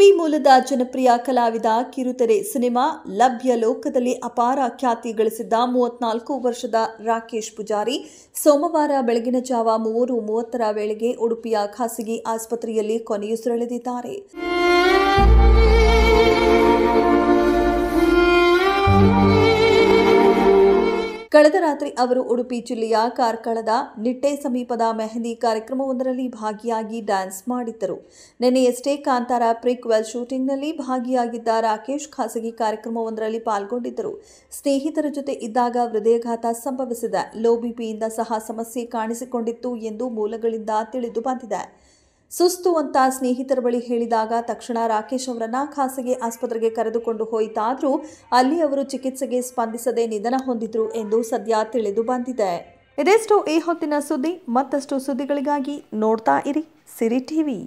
ಉಡುಪಿ ಮೂಲದ ಜನಪ್ರಿಯ ಕಲಾವಿದ ಕಿರುತೆರೆ ಸಿನಿಮಾ ಲಭ್ಯ ಲೋಕದಲ್ಲಿ ಅಪಾರ ಖ್ಯಾತಿ ಗಳಿಸಿದ್ದ 34 ವರ್ಷದ ರಾಕೇಶ್ ಪೂಜಾರಿ ಸೋಮವಾರ ಬೆಳಗಿನ ಜಾವ 3:30 ವೇಳೆಗೆ ಉಡುಪಿಯ ಖಾಸಗಿ ಆಸ್ಪತ್ರೆಯಲ್ಲಿ ಕೊನೆಯುಸಿರೆಳೆದಿದ್ದಾರೆ. ಕಳೆದ ರಾತ್ರಿ ಅವರು ಉಡುಪಿ ಜಿಲ್ಲೆಯ ಕಾರ್ಕಳದ ನಿಟ್ಟೆ ಸಮೀಪದ ಮೆಹಂದಿ ಕಾರ್ಯಕ್ರಮವೊಂದರಲ್ಲಿ ಭಾಗಿಯಾಗಿ ಡ್ಯಾನ್ಸ್ ಮಾಡಿದ್ದರು. ನಿನ್ನೆಯಷ್ಟೇ ಕಾಂತಾರ ಪ್ರಿಕ್ವೆಲ್ ಶೂಟಿಂಗ್ನಲ್ಲಿ ಭಾಗಿಯಾಗಿದ್ದ ರಾಕೇಶ್ ಖಾಸಗಿ ಕಾರ್ಯಕ್ರಮವೊಂದರಲ್ಲಿ ಪಾಲ್ಗೊಂಡಿದ್ದರು. ಸ್ನೇಹಿತರ ಜೊತೆ ಇದ್ದಾಗ ಹೃದಯಾಘಾತ ಸಂಭವಿಸಿದೆ. ಲೋ ಬಿಪಿಯಿಂದ ಸಹ ಸಮಸ್ಯೆ ಕಾಣಿಸಿಕೊಂಡಿತ್ತು ಎಂದು ಮೂಲಗಳಿಂದ ತಿಳಿದು ಬಂದಿದೆ. ಸುಸ್ತು ಅಂತ ಸ್ನೇಹಿತರ ಬಳಿ ಹೇಳಿದಾಗ ತಕ್ಷಣ ರಾಕೇಶ್ ಅವರನ್ನ ಖಾಸಗಿ ಆಸ್ಪತ್ರೆಗೆ ಕರೆದುಕೊಂಡು ಹೋಯಿತಾದರೂ ಅಲ್ಲಿ ಅವರು ಚಿಕಿತ್ಸೆಗೆ ಸ್ಪಂದಿಸದೆ ನಿಧನ ಹೊಂದಿದ್ರು ಎಂದು ಸದ್ಯ ತಿಳಿದು ಬಂದಿದೆ. ಇದೆಷ್ಟು ಈ ಹೊತ್ತಿನ ಸುದ್ದಿ. ಮತ್ತಷ್ಟು ಸುದ್ದಿಗಳಿಗಾಗಿ ನೋಡ್ತಾ ಇರಿ ಸಿರಿ ಟಿವಿ.